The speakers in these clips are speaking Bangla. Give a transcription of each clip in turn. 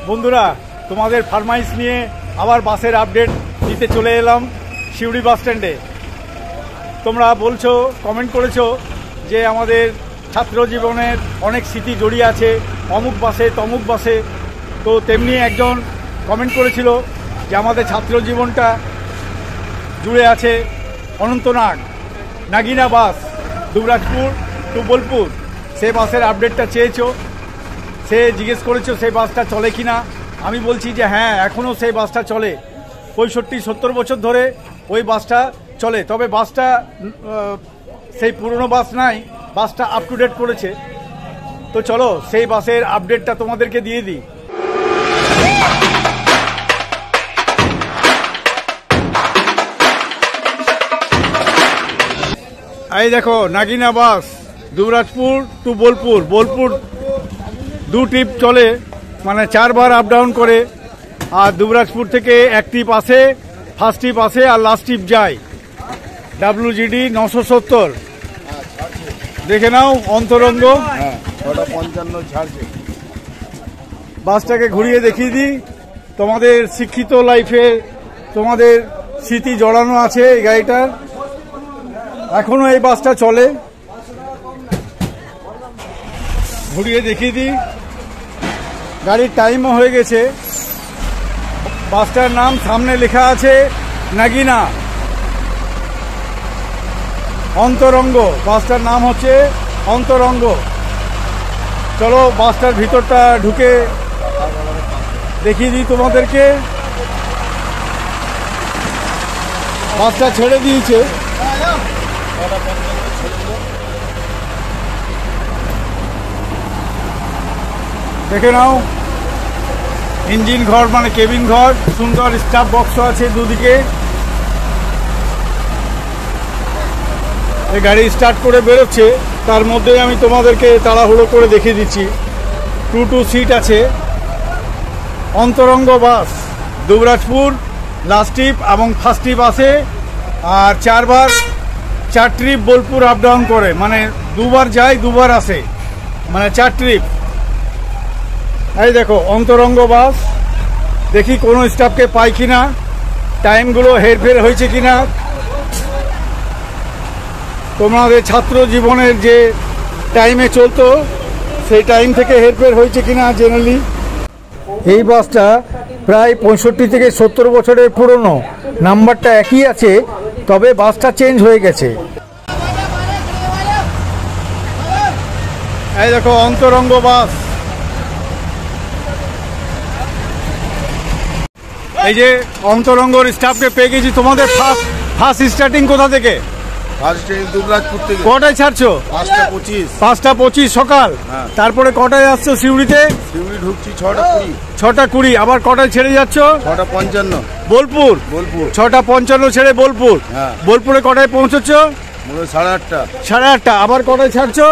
বন্ধুরা, তোমাদের ফরমাইশ নিয়ে আবার বাসের আপডেট দিতে চলে এলাম সিউড়ি বাস স্ট্যান্ডে। তোমরা বলছো, কমেন্ট করেছো যে আমাদের ছাত্র জীবনের অনেক স্মৃতি জড়িয়ে আছে অমুক বাসে তমুক বাসে। তো তেমনি একজন কমেন্ট করেছিল যে আমাদের ছাত্র জীবনটা জুড়ে আছে অনন্তনাগ নাগিনা বাস দুবরাজপুর টু বোলপুর। সে বাসের আপডেটটা চেয়েছো, সে জিজ্ঞেস করেছো সেই বাসটা চলে কিনা। আমি বলছি যে হ্যাঁ, এখনও সেই বাসটা চলে। 65-70 বছর ধরে ওই বাসটা চলে। তবে বাসটা সেই পুরনো বাস নাই, বাসটা আপ টু ডেট করেছে। তো চলো সেই বাসের আপডেটটা তোমাদেরকে দিয়ে দিই। এই দেখো নাগিনা বাস দুবরাজপুর টু বোলপুর। বোলপুর 2 ট্রিপ চলে, মানে 4 বার আপ ডাউন করে। আর দুবরাজপুর থেকে 1 ট্রিপ আসে, ফার্স্ট ট্রিপ আসে আর লাস্ট ট্রিপ যায়। WGD 970 দেখে নাও। অন্তরঙ্গ 55 ছাড়ছে। বাসটাকে ঘুরিয়ে দেখিয়ে দিই। তোমাদের শিক্ষিত লাইফে তোমাদের স্মৃতি জড়ানো আছে এই গাড়িটার। এখনো এই বাসটা চলে, ঘুরিয়ে দেখিয়ে দিই। গাড়ির টাইমও হয়ে গেছে। বাসটার নাম সামনে লেখা আছে নাগিনা। অন্তরঙ্গ, বাসটার নাম হচ্ছে অন্তরঙ্গ। চলো বাসটার ভিতরটা ঢুকে দেখিয়ে দিই তোমাদেরকে। বাসটা ছেড়ে দিয়েছে। দেখে নাও, ইঞ্জিন ঘর মানে কেবিন ঘর, সুন্দর স্টাফ বক্সও আছে দুদিকে। এই গাড়ি স্টার্ট করে বেরোচ্ছে, তার মধ্যে আমি তোমাদেরকে তাড়াহুড়ো করে দেখিয়ে দিচ্ছি। 2 সিট আছে। অন্তরঙ্গ বাস দুবরাজপুর লাস্ট ট্রিপ এবং ফার্স্ট ট্রিপ আসে। আর 4 ট্রিপ বোলপুর আপ ডাউন করে, মানে 2 বার যায় 2 বার আসে, মানে 4 ট্রিপ। এই দেখো অন্তরঙ্গ বাস। দেখি কোনো স্টাফকে পাই কিনা, টাইমগুলো হেরফের হয়েছে কিনা। তোমাদের ছাত্র জীবনের যে টাইমে চলতো সেই টাইম থেকে হেরফের হয়েছে কিনা জেনারেলি। এই বাসটা প্রায় 65 থেকে 70 বছরের পুরনো। নাম্বারটা একই আছে, তবে বাসটা চেঞ্জ হয়ে গেছে। এই দেখো অন্তরঙ্গ বাস। এই যে অন্তরঙ্গর স্টাফকে পেয়ে গেছি। তোমাদের ফার্স্ট স্টার্টিং কোথা থেকে? ফার্স্ট ট্রেন দুবরাজপুর থেকে। কটায় ছাড়ছো? 5:25। 5:25 সকাল। তারপরে কটায় আসছো সিউড়িতে? সিউড়ি ঢুকছি 6:20। 6:20। আবার কটায় ছেড়ে যাচ্ছ? 6:55। বোলপুর 6:55 ছেড়ে বোলপুর। বোলপুরে কটায় পৌঁছচ্ছ? 8:30। 8:30। আবার কটায় ছাড়ছো?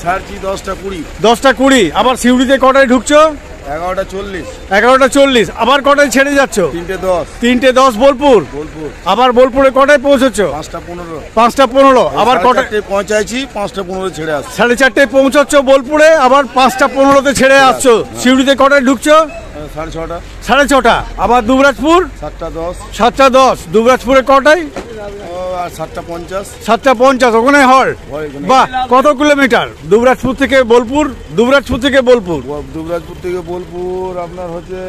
ছাড়ছি 10:20। 10:20। আবার সিউড়িতে কটায় ঢুকছো? 11:40। 11:40। আবার কটায় ছেড়ে যাচ্ছ? 3:10। 3:10 বোলপুর। আবার বোলপুরে কটায় পৌঁছচ্ছ? 5:15। 5:15। আবার কটায় পৌঁছাইছি? 5:15 ছেড়ে আসছি। 4:30 পৌঁছচ্ছ বোলপুরে, আবার 5:15 ছেড়ে আসছো। সিউড়িতে কটায় ঢুকছো? 6:30। 6:30। আবার দুবরাজপুর 7:10। 7:10। দুবরাজপুরে কটায়? 7:50। 7:50। ওখানে হল। বাহ, কত কিলোমিটার দুবরাজপুর থেকে বোলপুর? দুবরাজপুর থেকে বোলপুর আপনার হচ্ছে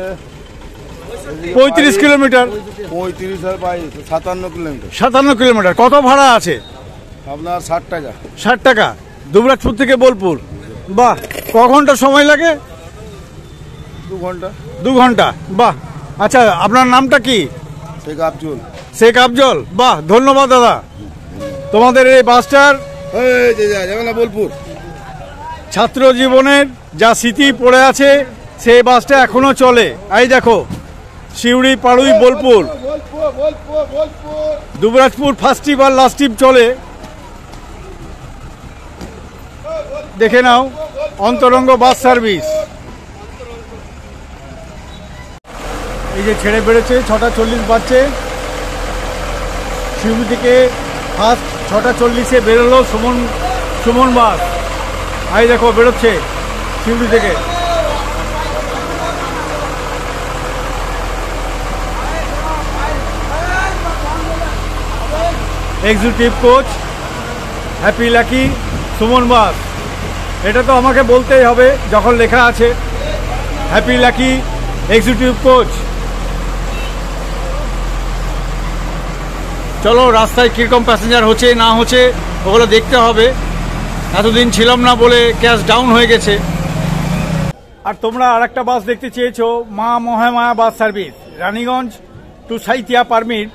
35 কিলোমিটার। 35 আর 22 57 কিলোমিটার। 57 কিলোমিটার। কত ভাড়া আছে? আপনার 60 টাকা। 60 টাকা দুবরাজপুর থেকে বোলপুর। বাহ, ক ঘন্টা সময় লাগে? 2 ঘন্টা। 2 ঘন্টা। বাহ। আচ্ছা, আপনার নামটা কি? শেখ আফজল। শেখ আফজল। বাহ, ধন্যবাদ দাদা। তোমাদের এই বাসটার বোলপুর ছাত্র জীবনের যা স্মৃতি পড়ে আছে সেই বাসটা এখনো চলে। এই দেখো সিউড়ি পাড়ুই বোলপুর দুবরাজপুর ফার্স্ট ট্রিপ আর লাস্ট ট্রিপ চলে। দেখে নাও অন্তরঙ্গ বাস সার্ভিস। এই যে ছেড়ে বেড়েছে, 6:40 বাজছে। সিউড়ি থেকে ফার্স্ট 6:40 বেরোলো সুমন বাস। এই দেখো বেরোচ্ছে সিউড়ি থেকে। Executive coach happy lucky Suman bus. এটা তো আমাকে বলতেই হবে যখন লেখা আছে হ্যাপি লাকি এক্সিকিউটিভ কোচ। চলো রাস্তায় কীরকম প্যাসেঞ্জার হচ্ছে না হচ্ছে ওগুলো দেখতে হবে, এতদিন ছিলাম না বলে ক্যাশ ডাউন হয়ে গেছে। আর তোমরা আর একটা বাস দেখতে চেয়েছো, Maa Mahamaya bus service Raniganj to Sainthia permit.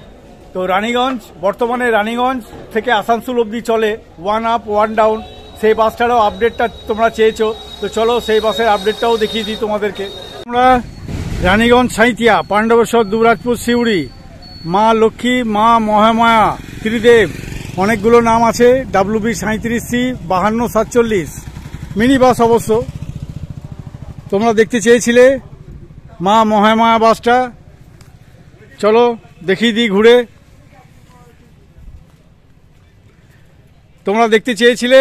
তো রানীগঞ্জ বর্তমানে রানীগঞ্জ থেকে আসানসোল অবধি চলে, 1 আপ 1 ডাউন। সেই বাসটারও আপডেটটা তোমরা চেয়েছো, তো চলো সেই বাসের আপডেটটাও দেখিয়ে দিই তোমাদেরকে। আমরা রানীগঞ্জ সাইথিয়া, পাণ্ডবেশ্বর, দুবরাজপুর, সিউড়ি, মা লক্ষ্মী, মা মহামায়া, ত্রিদেব, অনেকগুলো নাম আছে। WB37C 5247 মিনি বাস অবশ্য। তোমরা দেখতে চেয়েছিলে মা মহামায়া বাসটা, চলো দেখিয়ে দিই ঘুরে। তোমরা দেখতে চেয়েছিলে,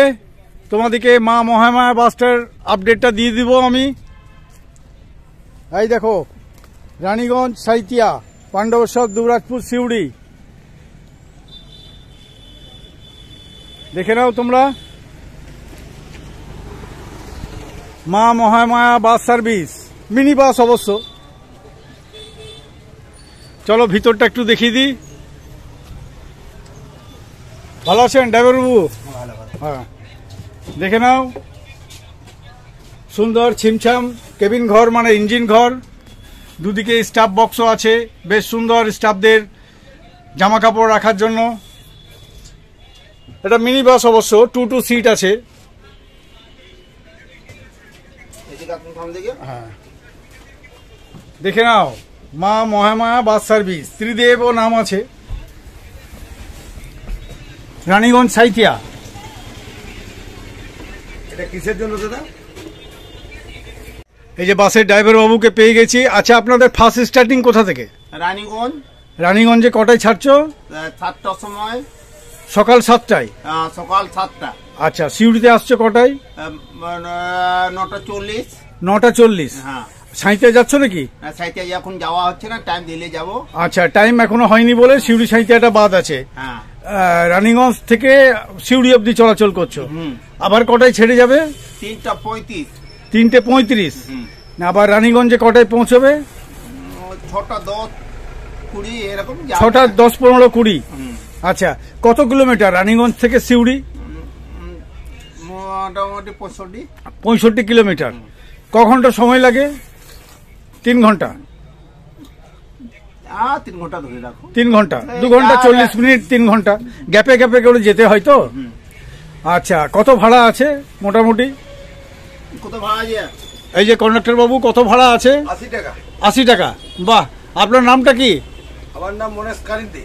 তোমাদেরকে মা মহামায়া বাসটার আপডেটটা দিয়ে দিব আমি। এই দেখো রানীগঞ্জ সাইথিয়া, পাণ্ডবেশ্বর, দুবরাজপুর, সিউড়ি, দেখে নাও তোমরা মা Mahamaya bus service, mini bus অবশ্য। চলো ভিতরটা একটু দেখিয়ে দিই। ভালো আছেন ড্রাইভার বাবু? হ্যাঁ, দেখে নাও সুন্দর ছিমছাম কেবিন ঘর, মানে ইঞ্জিন ঘর। দুদিকে স্টাফ বক্সও আছে, বেশ সুন্দর স্টাফদের জামা কাপড় রাখার জন্য। এটা মিনি বাস অবশ্য, 2 সিট আছে। হ্যাঁ, দেখে নাও মা মহামায়া বাস সার্ভিস, ত্রিদেব ও নাম আছে, রানীগঞ্জ সাইথিয়া। এটা কিসের জন্য দাদা? এই যে বাসের ড্রাইভার বাবুকে পেয়ে গেছি। আচ্ছা, আপনাদের ফার্স্ট স্টার্টিং কোথা থেকে? রানীগঞ্জ। রানীগঞ্জে কটায় ছাড়ছো? 7টার সময়। সকাল 7টায়? সকাল 7টা। আচ্ছা, সিউড়িতে আসছো কটায়? 9:40। 9:40। হ্যাঁ। সাঁইথিয়া যাচ্ছ নাকি? সাইতে এখন যাওয়া হচ্ছে না, টাইম দিলে যাব। আচ্ছা, টাইম এখনো হয়নি বলে সিউড়ি সাঁইথিয়াটা বাদ আছে। হ্যাঁ। রানীগঞ্জ থেকে সিউড়ি অবধি চলাচল করছো। আবার কটায় ছেড়ে যাবে? 3:35। 3:35। আবার রানীগঞ্জে কটায় পৌঁছবে? 6:10, 20 এরকম। 6:10, 15, 20। আচ্ছা, কত কিলোমিটার রানীগঞ্জ থেকে সিউড়ি? মোটামুটি 65 কিলোমিটার। ক ঘন্টা সময় লাগে? 3 ঘন্টা। 3 ঘন্টা ধরে রাখো। 3 ঘন্টা, 2 ঘন্টা 40 মিনিট, 3 ঘন্টা গ্যাপে গ্যাপে করে যেতে হয় তো। আচ্ছা, কত ভাড়া আছে মোটামুটি? কত ভাড়া আছে? এই যে কন্ডাক্টর বাবু, কত ভাড়া আছে? 80 টাকা। 80 টাকা। বাহ, আপনার নামটা কি? আমার নাম মনেশ কালিন্দি।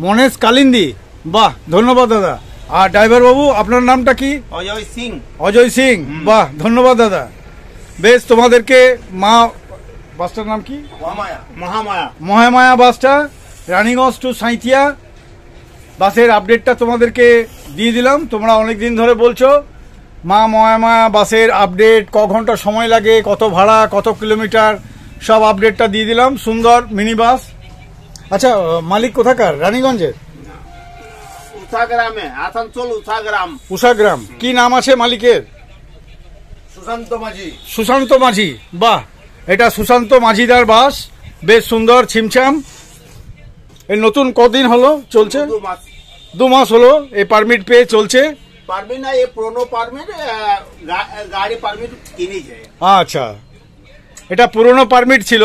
মনেশ কালিন্দি, বাহ, ধন্যবাদ দাদা। আর ড্রাইভার বাবু আপনার নামটা কি? অজয় সিং। অজয় সিং, বাহ, ধন্যবাদ দাদা। বেশ, তোমাদেরকে মা বাসটার নাম কি? মহামায়া। মহামায়া বাসটা রানীগঞ্জ টু সাঁইথিয়া বাসের আপডেটটা তোমাদেরকে দিয়ে দিলাম। তোমরা অনেক দিন ধরে বলছো মা মহামায়া বাসের আপডেট, ক ঘন্টা সময় লাগে, কত ভাড়া, কত কিলোমিটার, সব আপডেটটা দিয়ে দিলাম। সুন্দর মিনি বাস। আচ্ছা, মালিক কোথাকার? রানীগঞ্জের? উষাগ্রামে, আসানসোল উষাগ্রাম। উষাগ্রাম। কি নাম আছে মালিকের? সুশান্ত মাঝি। সুশান্ত মাঝি, বাহ, এটা সুশান্ত মাঝিদার বাস, বেশ সুন্দর ছিমছাম। এই নতুন কদিন হলো চলছে? 2 মাস হলো এই পারমিট পেয়ে চলছে। পারমিট না, এই পুরনো পারমিট, গাড়ি পারমিট কিনেছে। আচ্ছা, এটা পুরনো পারমিট ছিল,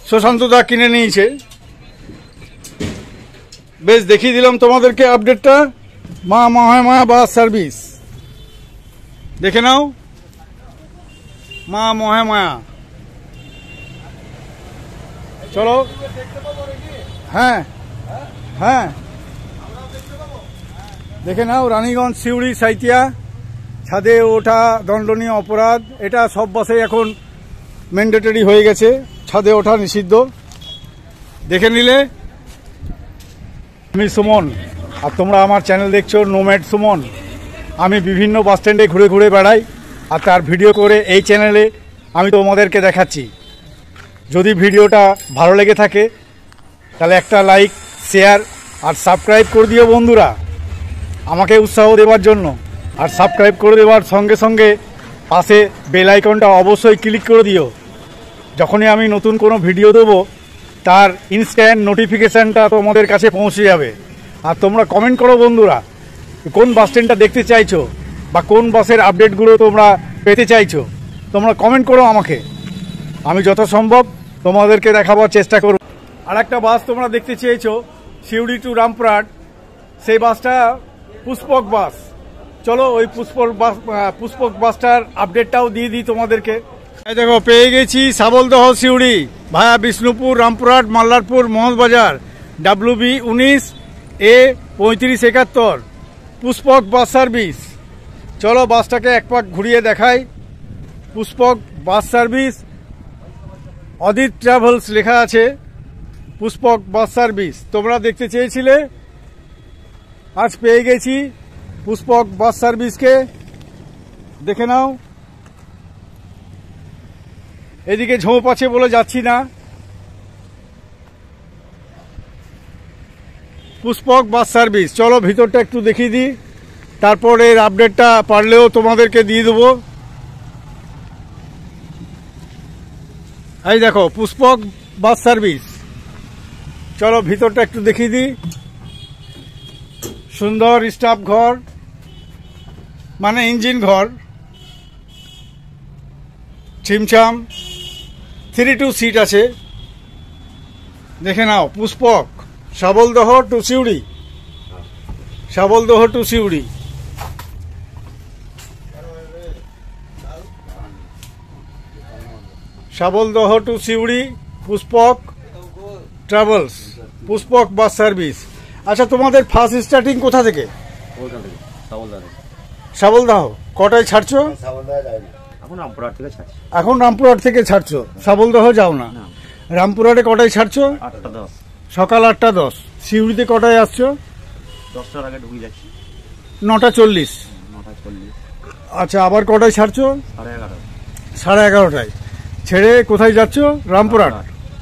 সুশান্তদা কিনে নিয়েছে। বেশ, দেখিয়ে দিলাম তোমাদেরকে আপডেটটা। মা মহামায়া বাস সার্ভিস, দেখে নাও মা মহামায়া। চলো। হ্যাঁ হ্যাঁ, দেখে নাও রানীগঞ্জ, সিউড়ি, সাঁইথিয়া। ছাদে ওঠা দণ্ডনীয় অপরাধ, এটা সব বাসে এখন ম্যান্ডেটরি হয়ে গেছে, ছাদে ওঠা নিষিদ্ধ। দেখে নিলে। আমি সুমন, আর তোমরা আমার চ্যানেল দেখছো নোম্যাড সুমন। আমি বিভিন্ন বাস স্ট্যান্ডে ঘুরে ঘুরে বেড়াই, আর তার ভিডিও করে এই চ্যানেলে আমি তোমাদেরকে দেখাচ্ছি। যদি ভিডিওটা ভালো লেগে থাকে তাহলে একটা লাইক, শেয়ার আর সাবস্ক্রাইব করে দিও বন্ধুরা, আমাকে উৎসাহ দেওয়ার জন্য। আর সাবস্ক্রাইব করে দেওয়ার সঙ্গে সঙ্গে পাশে বেল আইকনটা অবশ্যই ক্লিক করে দিও। যখনই আমি নতুন কোনো ভিডিও দেবো তার ইনস্ট্যান্ট নোটিফিকেশানটা তোমাদের কাছে পৌঁছে যাবে। আর তোমরা কমেন্ট করো বন্ধুরা, কোন বাস স্ট্যান্ডটা দেখতে চাইছো বা কোন বাসের আপডেটগুলো তোমরা পেতে চাইছো, তোমরা কমেন্ট করো আমাকে, আমি যথাসম্ভব তোমাদেরকে দেখাবার চেষ্টা করব। আর একটা বাস তোমরা দেখতে চেয়েছো সিউড়ি টু রামপুরহাট, সেই বাসটা পুষ্পক বাস। চলো ওই পুষ্পক বাসটার আপডেটটাও দিয়ে দিই তোমাদেরকে। এই দেখো পেয়ে গেছি Sabaldaha Suri via Bishnupur, Rampurhat, Mallarpur, Mohanbazar, WB 19 A 3571 Pushpak bus service. চলো বাসটাকে এক পাক ঘুরিয়ে দেখাই। পুষ্পক বাস সার্ভিস, অদিত ট্রাভেলস লেখা আছে, পুষ্পক বাস সার্ভিস তোমরা দেখতে চেয়েছিলে, আজ পেয়ে গেছি পুষ্পক বাস সার্ভিসকে। দেখে নাও, এদিকে ঝোপ আছে বলে যাচ্ছি না। পুষ্পক বাস সার্ভিস, চলো ভিতরটা একটু দেখিয়ে দিই, তারপর এর আপডেটটা পারলেও তোমাদেরকে দিয়ে দেবো। এই দেখো পুষ্পক বাস সার্ভিস, চলো ভিতরটা একটু দেখিয়ে দিই। সুন্দর স্টাফ ঘর, মানে ইঞ্জিন ঘর, ছিমছাম 3-2 সিট আছে। দেখে নাও Pushpak, Sabaldaha to Suri, Sabaldaha to Suri. Sabaldaha to Suri Pushpak travels, Pushpak bus service. আচ্ছা তোমাদের ফার্স্ট স্টার্টিং কোথা থেকে? সাবলদহ। কটায় ছাড়ছো? এখন রামপুরহাট থেকে ছাড়ছো, সাবলদহ যাও না। রামপুরহাটে কটায় ছাড়ছো? 8:10 সকাল 8:10। সিউড়িতে কটায় আসছো? 10টার আগে ঢুকে যাচ্ছি। 9:40। 9:40। আচ্ছা আবার কটায় ছাড়ছো? 11:30। 11:30টায় ছেড়ে কোথায় যাচ্ছো? রামপুরহাট।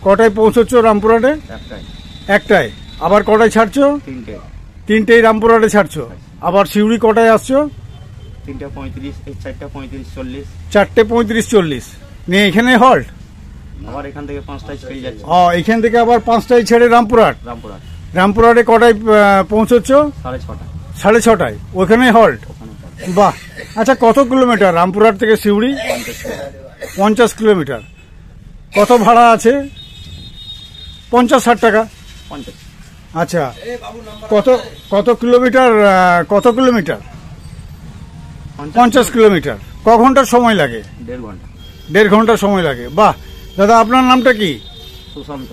কটায় পৌঁছচ্ছ রামপুরহাটে? 1টায়। আবার কটায় ছাড়ছো? 3টেই রামপুরহাটে ছাড়ছো। আবার সিউড়ি কটায় আসছো? 3:35, 4:35, 40। 4:35, 40 নিয়ে এখানে হল্ট। আবার এখান থেকে 5টায় ছেড়ে যাচ্ছি। এখান থেকে আবার 5টায় ছেড়ে রামপুরহাট। রামপুরহাটে কটায় পৌঁছচ্ছ? 6:30। 6:30টায় ওখানে হল্ট। বাহ। আচ্ছা কত কিলোমিটার রামপুরহাট থেকে সিউড়ি? 50 কিলোমিটার। কত ভাড়া আছে? 50-60 টাকা। 50। আচ্ছা কত কিলোমিটার? 50 কিলোমিটার। ক ঘন্টার সময় লাগে? 1.5 ঘন্টা। 1.5 ঘন্টা সময় লাগে। বাহ দাদা, আপনার নামটা কি? সুশান্ত।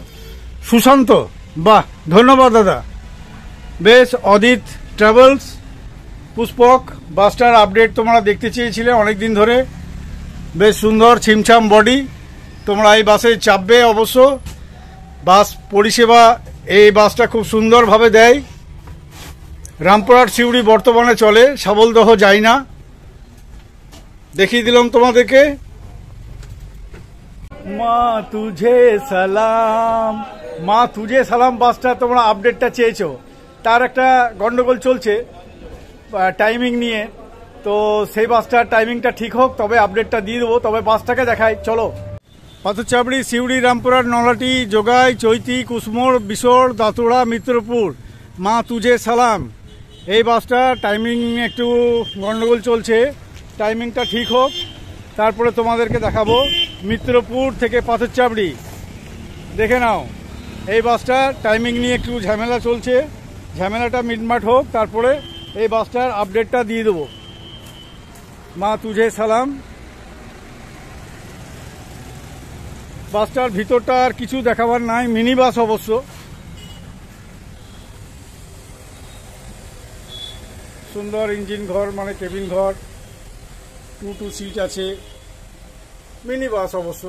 সুশান্ত, বাহ ধন্যবাদ দাদা। বেশ, অদিত ট্রাভেলস পুষ্পক বাসটার আপডেট তোমরা দেখতে চেয়েছিলে অনেক দিন ধরে। বেশ সুন্দর ছিমছাম বডি, তোমরা এই বাসে চাপবে অবশ্য। বাস পরিষেবা এই বাসটা খুব সুন্দরভাবে দেয়। রামপুরহাট সিউড়ি বর্তমানে চলে, সাবলদহ যায় না। দেখিয়ে দিলাম তোমাদেরকে। মা তুঝে সালাম, মা তুঝে সালাম বাসটা তোমরা আপডেটটা চেয়েছো, তার একটা গন্ডগোল চলছে টাইমিং নিয়ে। তো সেই বাসটার টাইমিংটা ঠিক হোক তবে আপডেটটা দিয়ে দেবো। তবে বাসটাকে দেখাই, চলো। পাথরচাবড়ি, সিউড়ি, রামপুরহাট, নলাটি, যোগাই, চৈতি, কুসমোড়, বিশোড়, দাতুড়া, মিত্রপুর, মা তুঝে সালাম। এই বাসটা টাইমিং একটু গন্ডগোল চলছে, টাইমিংটা ঠিক হোক তারপরে তোমাদেরকে দেখাবো। মিত্রপুর থেকে পাথরচাবড়ি, দেখে নাও এই বাসটা টাইমিং নিয়ে একটু ঝামেলা চলছে, ঝামেলাটা মিটমাট হোক তারপরে এই বাসটার আপডেটটা দিয়ে দেবো। মা তুঝে সালাম। বাসটার ভিতরটা আর কিছু দেখাবার নাই, মিনি বাস অবশ্য। সুন্দর ইঞ্জিন ঘর, মানে কেবিন ঘর, 2 সিট আছে, মিনি বাস অবশ্য।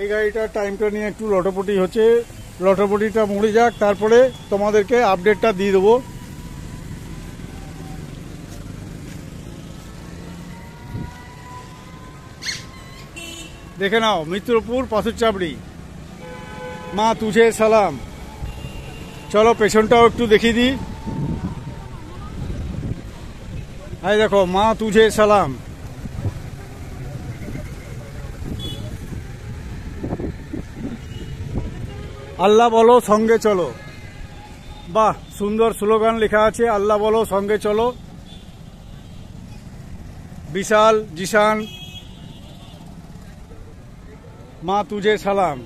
এই গাড়িটার টাইমটা নিয়ে একটু লটপটি হচ্ছে, লটপটিটা মরে যাক তারপরে তোমাদেরকে আপডেটটা দিয়ে দেবো। দেখে নাও মিত্রপুর পাথরচাবড়ি, মা তুঝে সালাম। চলো পেছনটাও একটু দেখিয়ে দিই। এই দেখো, মা তুঝে সালাম। আল্লাহ বলো সঙ্গে চলো। বাহ, সুন্দর স্লোগান লেখা আছে, আল্লাহ বলো সঙ্গে চলো। বিশাল জিশান, মা তুঝে সালাম।